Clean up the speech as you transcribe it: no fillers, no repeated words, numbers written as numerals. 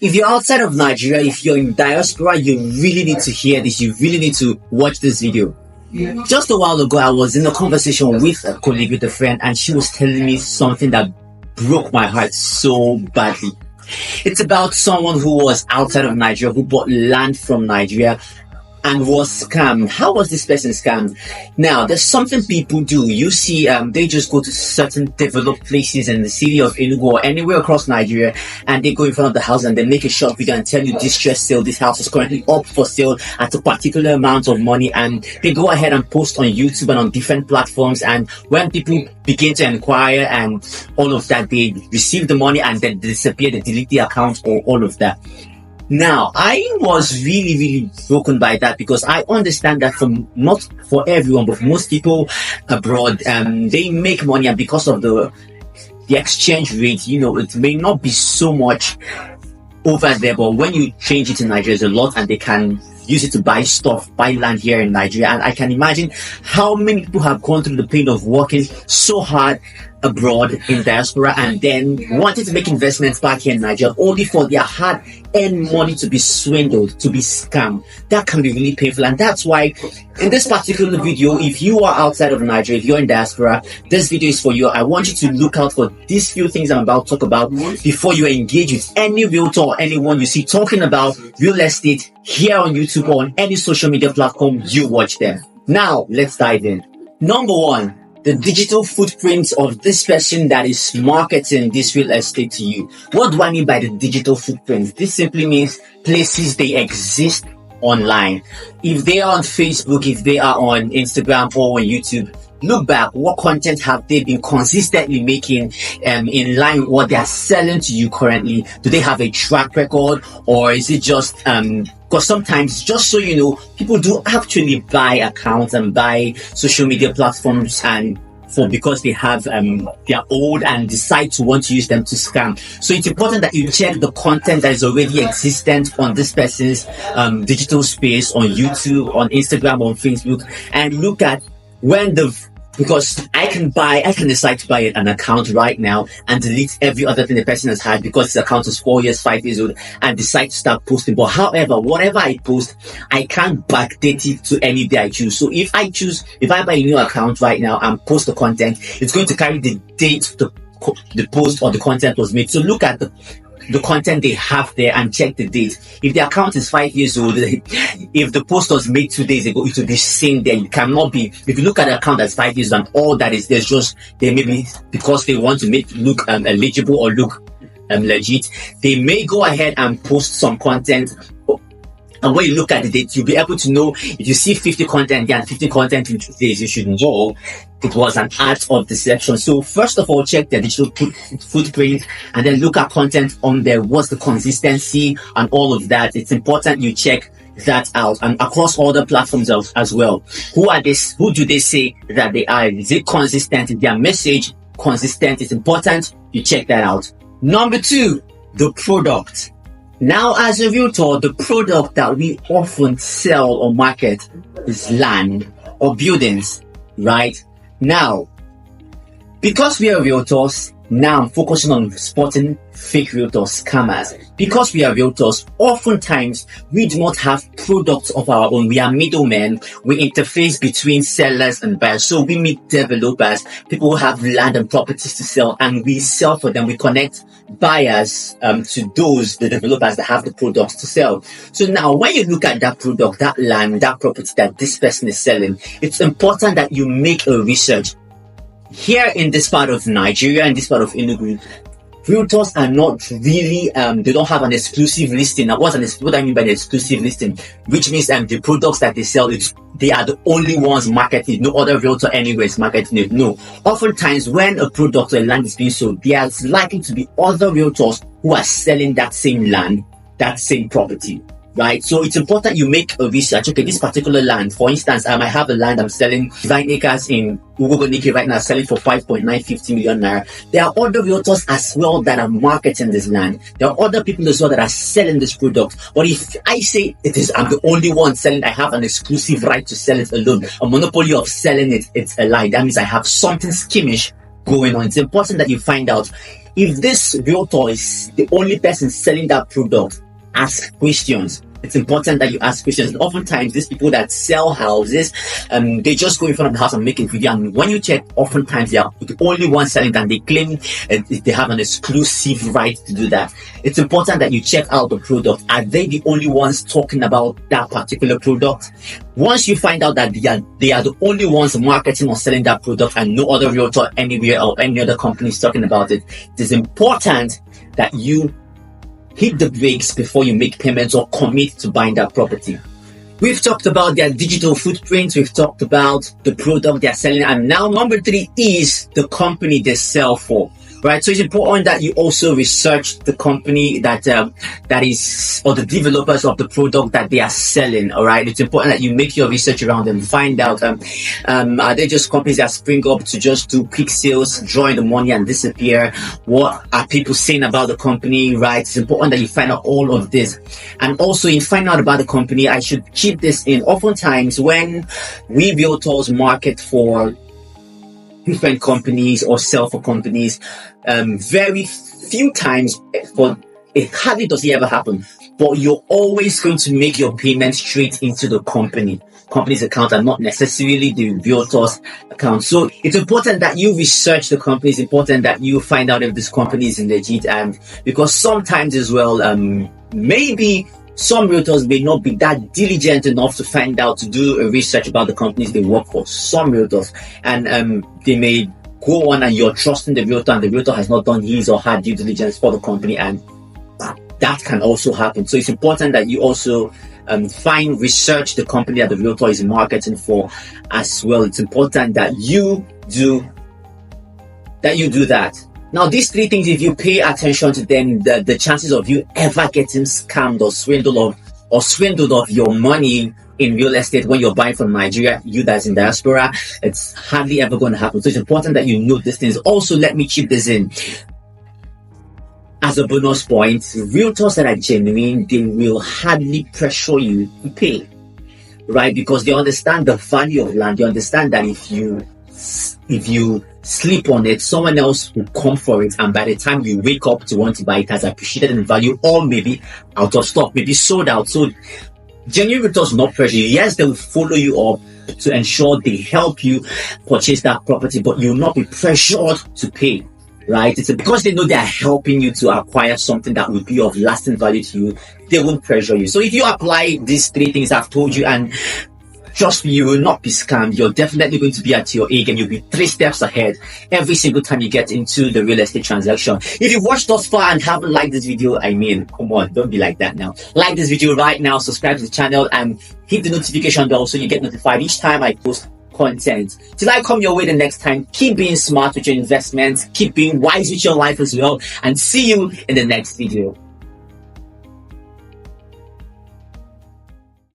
If you're outside of Nigeria, if you're in diaspora, you really need to hear this. You really need to watch this video. Just a while ago, I was in a conversation with a colleague, with a friend, and she was telling me something that broke my heart so badly. It's about someone who was outside of Nigeria, who bought land from Nigeria and was scammed. How was this person scammed? Now, there's something people do. You see, they just go to certain developed places in the city of Enugu or anywhere across Nigeria, and they go in front of the house and they make a short video and tell you distress sale. This house is currently up for sale at a particular amount of money, and they go ahead and post on YouTube and on different platforms. And when people begin to inquire and all of that, they receive the money and then disappear, they delete the account or all of that. Now, I was really broken by that, because I understand that not for everyone, but for most people abroad, they make money, and because of the exchange rate, it may not be so much over there, but when you change it in Nigeria, there's a lot, and they can use it to buy stuff, buy land here in Nigeria. And I can imagine how many people have gone through the pain of working so hard abroad in diaspora and then wanted to make investments back here in Nigeria, only for their hard-earned money to be swindled, to be scammed. That can be really painful. And that's why in this particular video, if you are outside of Nigeria, if you're in diaspora, this video is for you. I want you to look out for these few things I'm about to talk about before you engage with any realtor or anyone you see talking about real estate here on YouTube or on any social media platform you watch them. Now, let's dive in. Number one, the digital footprint of this person that is marketing this real estate to you. What do I mean by the digital footprint? This simply means places they exist online. If they are on Facebook, if they are on Instagram or on YouTube, look back. What content have they been consistently making in line with what they are selling to you currently? Do they have a track record, or is it just because sometimes, just so you know, people do actually buy accounts and buy social media platforms because they have they're old and decide to want to use them to scam. So it's important that you check the content that is already existent on this person's digital space, on YouTube, on Instagram, on Facebook, and look at because I can decide to buy an account right now and delete every other thing the person has had because his account is 4 years, 5 years old, and decide to start posting. But however, whatever I post, I can't backdate it to any day I choose. So if I buy a new account right now and post the content, it's going to carry the date the post or the content was made. So look at the content they have there and check the date. If the account is 5 years old, if the post was made 2 days ago, it will be seen there. You cannot be, if you look at the account that's 5 years and all that is there's just, they may be, because they want to make look eligible or look legit, they may go ahead and post some content. And when you look at the date, you'll be able to know if you see 50 content and 50 content in 2 days, you should know it was an art of deception. So first of all, check their digital footprint and then look at content on there. What's the consistency and all of that? It's important you check that out, and across all the platforms as well. Who are this? Who do they say that they are? Is it consistent? Is their message consistent? It's important you check that out. Number two, the product. Now, as a realtor, the product that we often sell or market is land or buildings, right? Now, because we are realtors, now I'm focusing on spotting fake realtors, scammers. Because we are realtors, oftentimes we do not have products of our own. We are middlemen. We interface between sellers and buyers. So we meet developers, people who have land and properties to sell, and we sell for them. We connect buyers to the developers that have the products to sell. So now when you look at that product, that land, that property that this person is selling, it's important that you make a research. Here in this part of Nigeria, in this part of Enugu, realtors are not really, they don't have an exclusive listing. Now, what I mean by the exclusive listing, which means the products that they sell, they are the only ones marketing. No other realtor anywhere is marketing it. No. Oftentimes, when a product or a land is being sold, there's likely to be other realtors who are selling that same land, that same property. Right, so it's important you make a research. Okay, this particular land, for instance, I might have a land I'm selling 9 acres in Ugogonike right now, selling for 5.950 million naira. There are other realtors as well that are marketing this land. There are other people as well that are selling this product. But if I say I'm the only one selling, I have an exclusive right to sell it alone, a monopoly of selling it, it's a lie. That means I have something skimmish going on. It's important that you find out If this realtor is the only person selling that product, ask questions. It's important that you ask questions. Oftentimes, these people that sell houses, they just go in front of the house and make a video. And when you check, oftentimes they are the only ones selling it, and they claim they have an exclusive right to do that. It's important that you check out the product. Are they the only ones talking about that particular product? Once you find out that they are the only ones marketing or selling that product, and no other realtor anywhere or any other company is talking about it, it is important that you hit the brakes before you make payments or commit to buying that property. We've talked about their digital footprint. We've talked about the product they're selling. And now number 3 is the company they sell for. Right, so it's important that you also research the company that is, or the developers of the product that they are selling. All right, it's important that you make your research around them, find out are they just companies that spring up to just do quick sales, draw in the money and disappear? What are people saying about the company? Right, it's important that you find out all of this, and also in finding out about the company, I should keep this in. Oftentimes, when we realtors market for different companies or sell for companies, very few times, for it hardly does it ever happen, but you're always going to make your payment straight into the company's account and not necessarily the realtor's account. So it's important that you research the company. It's important that you find out if this company is legit, and because sometimes as well, maybe some realtors may not be that diligent enough to find out, to do a research about the companies they work for. Some realtors, and they may go on and you're trusting the realtor, and the realtor has not done his or her due diligence for the company, and that can also happen. So it's important that you also research the company that the realtor is marketing for as well. It's important that you do that. Now, these 3 things, if you pay attention to them, the chances of you ever getting scammed or swindled of your money in real estate when you're buying from Nigeria, you that's in diaspora, it's hardly ever going to happen. So it's important that you know these things. Also, let me chip this in as a bonus point. Realtors that are genuine, they will hardly pressure you to pay, right? Because they understand the value of land. They understand that if you sleep on it, someone else will come for it, and by the time you wake up to want to buy it, has appreciated in value, or maybe out of stock, maybe sold out. So genuine realtors will not pressure you. Yes, they will follow you up to ensure they help you purchase that property, but you will not be pressured to pay, right? It's because they know they are helping you to acquire something that will be of lasting value to you. They won't pressure you. So if you apply these 3 things I've told you, and trust me, you will not be scammed. You're definitely going to be at your A game. You'll be 3 steps ahead every single time you get into the real estate transaction. If you've watched thus far and haven't liked this video, I mean, come on, don't be like that now. Like this video right now, subscribe to the channel, and hit the notification bell so you get notified each time I post content. Till I come your way the next time, keep being smart with your investments, keep being wise with your life as well, and see you in the next video.